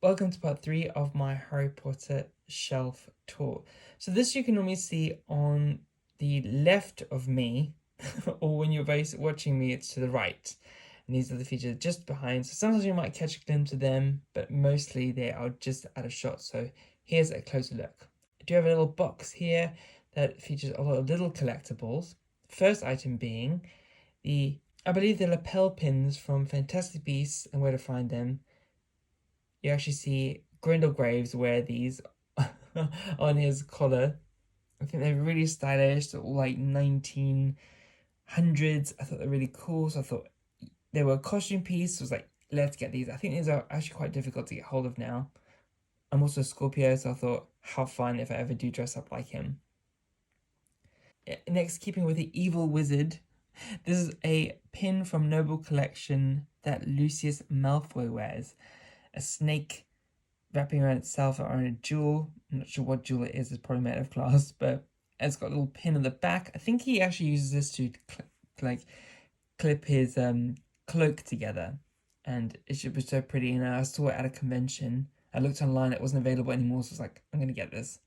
Welcome to part 3 of my Harry Potter shelf tour. So this you can normally see on the left of me, or when you're watching me, it's to the right. And these are the features just behind. So sometimes you might catch a glimpse of them, but mostly they are just out of shot. So here's a closer look. I do have a little box here that features a lot of little collectibles. First item being I believe the lapel pins from Fantastic Beasts and Where to Find Them. You actually see Grindelwald Graves wear these on his collar. I think they're really stylish. They're all like 1900s. I thought they're really cool. So I thought they were a costume piece. So I was like, let's get these. I think these are actually quite difficult to get hold of now. I'm also a Scorpio, so I thought, how fun if I ever do dress up like him. Next, keeping with the evil wizard, this is a pin from Noble Collection that Lucius Malfoy wears. A snake wrapping around itself around a jewel. I'm not sure what jewel it is. It's probably made of glass, but it's got a little pin on the back. I think he actually uses this to clip his cloak together, and it should be so pretty. And I saw it at a convention. I looked online; it wasn't available anymore, so I was like, I'm gonna get this.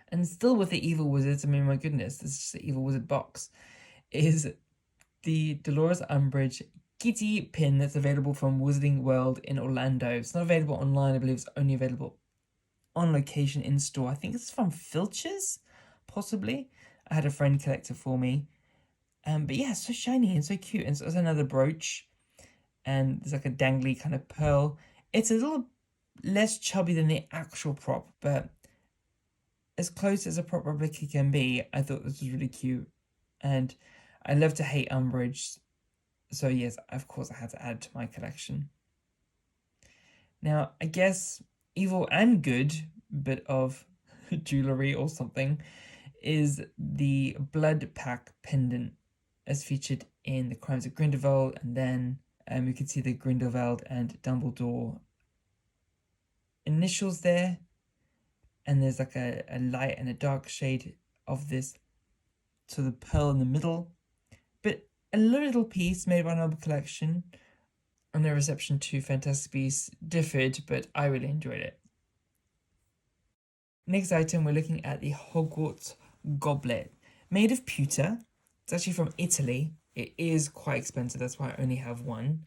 And still with the evil wizards, I mean, my goodness, this is just the evil wizard box. Is the Dolores Umbridge Kitty pin that's available from Wizarding World in Orlando. It's not available online. I believe it's only available on location in store. I think it's from Filch's, possibly. I had a friend collect it for me. But yeah, it's so shiny and so cute. And so it's another brooch. And there's like a dangly kind of pearl. It's a little less chubby than the actual prop, but as close as a prop replica can be, I thought this was really cute. And I love to hate Umbridge. So yes, of course I had to add to my collection. Now, I guess evil and good bit of jewellery or something is the Blood Pack pendant as featured in The Crimes of Grindelwald, and then we can see the Grindelwald and Dumbledore initials there, and there's like a light and a dark shade of this, so the pearl in the middle, but a little piece made by Noble Collection, and the reception to Fantastic Beasts differed, but I really enjoyed it. Next item, we're looking at the Hogwarts Goblet, made of pewter. It's actually from Italy. It is quite expensive, that's why I only have one.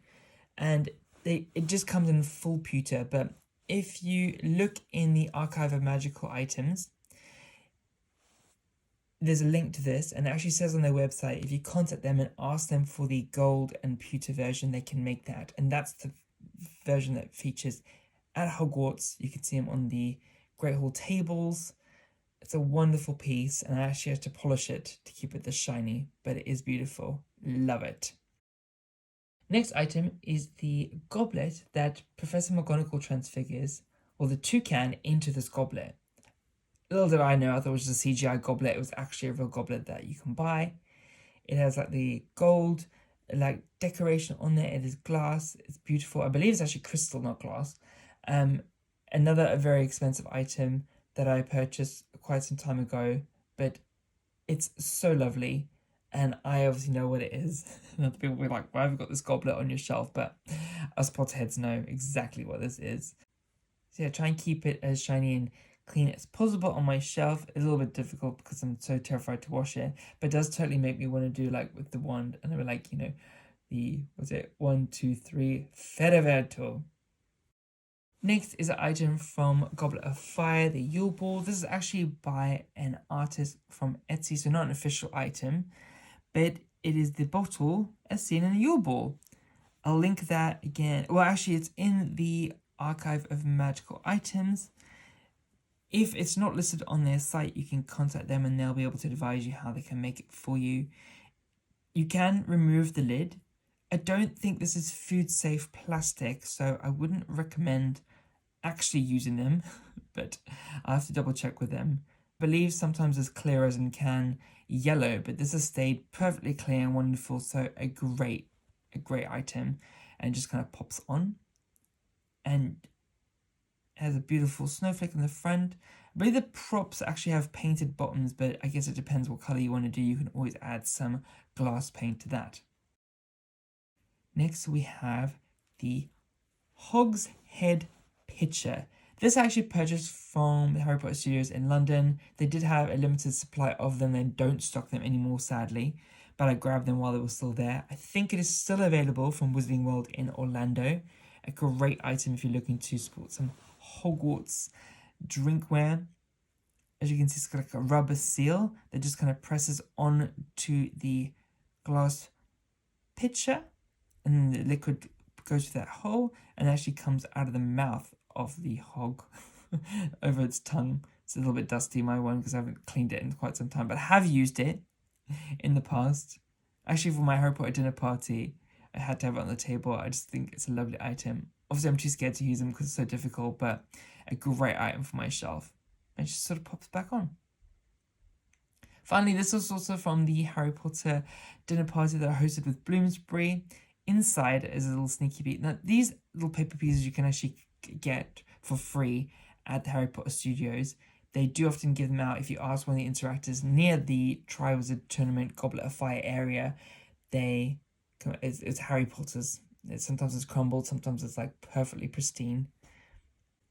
And it just comes in full pewter, but if you look in the archive of magical items, there's a link to this, and it actually says on their website, if you contact them and ask them for the gold and pewter version, they can make that. And that's the version that features at Hogwarts. You can see them on the Great Hall tables. It's a wonderful piece, and I actually had to polish it to keep it this shiny, but it is beautiful. Love it. Next item is the goblet that Professor McGonagall transfigures, or the toucan, into this goblet. Little did I know, I thought it was just a CGI goblet. It was actually a real goblet that you can buy. It has like the gold like decoration on there. It is glass. It's beautiful. I believe it's actually crystal, not glass. Another very expensive item that I purchased quite some time ago, but it's so lovely, and I obviously know what it is. And other people will be like, why have you got this goblet on your shelf? But us Potterheads know exactly what this is. So yeah, try and keep it as shiny and clean as possible on my shelf. It's a little bit difficult because I'm so terrified to wash it, but it does totally make me want to do like with the wand, and they were like, you know, the, was it 1, 2, 3, Verto. Next is an item from Goblet of Fire, the Yule Ball. This is actually by an artist from Etsy, so not an official item, but it is the bottle as seen in the Yule Ball. I'll link that again. Well, actually, it's in the archive of magical items. If it's not listed on their site, you can contact them and they'll be able to advise you how they can make it for you. You can remove the lid. I don't think this is food safe plastic, so I wouldn't recommend actually using them, but I have to double check with them. I believe sometimes it's clear as in can yellow, but this has stayed perfectly clear and wonderful, so a great item, and just kind of pops on. And has a beautiful snowflake in the front. I believe the props actually have painted bottoms, but I guess it depends what colour you want to do. You can always add some glass paint to that. Next we have the Hogshead Pitcher. This I actually purchased from the Harry Potter Studios in London. They did have a limited supply of them. They don't stock them anymore, sadly, but I grabbed them while they were still there. I think it is still available from Wizarding World in Orlando. A great item if you're looking to sport some Hogwarts drinkware. As you can see, it's got like a rubber seal that just kind of presses on to the glass pitcher, and then the liquid goes through that hole and actually comes out of the mouth of the hog over its tongue. It's a little bit dusty, my one, because I haven't cleaned it in quite some time, but I have used it in the past. Actually, for my Harry Potter dinner party, I had to have it on the table. I just think it's a lovely item. Obviously, I'm too scared to use them because it's so difficult, but a great item for my shelf. And it just sort of pops back on. Finally, this was also from the Harry Potter dinner party that I hosted with Bloomsbury. Inside is a little sneaky peek. Now, these little paper pieces you can actually get for free at the Harry Potter Studios. They do often give them out if you ask one of the interactors near the Triwizard Tournament Goblet of Fire area. It's Harry Potter's. Sometimes it's crumbled, sometimes it's like perfectly pristine.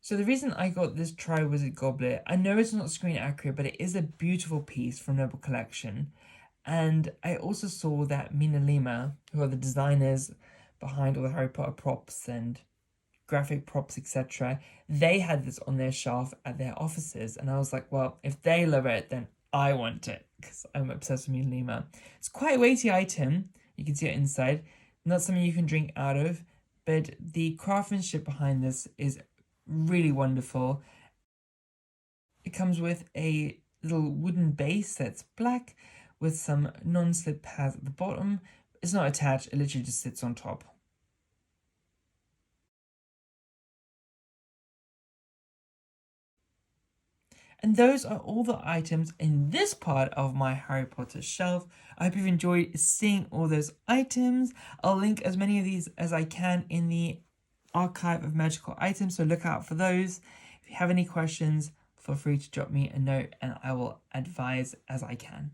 So the reason I got this Triwizard Goblet, I know it's not screen accurate, but it is a beautiful piece from Noble Collection. And I also saw that Mina Lima, who are the designers behind all the Harry Potter props and graphic props, etc., they had this on their shelf at their offices. And I was like, well, if they love it, then I want it, because I'm obsessed with Mina Lima. It's quite a weighty item. You can see it inside. Not something you can drink out of, but the craftsmanship behind this is really wonderful. It comes with a little wooden base that's black with some non-slip pads at the bottom. It's not attached, it literally just sits on top. And those are all the items in this part of my Harry Potter shelf. I hope you've enjoyed seeing all those items. I'll link as many of these as I can in the archive of magical items, so look out for those. If you have any questions, feel free to drop me a note and I will advise as I can.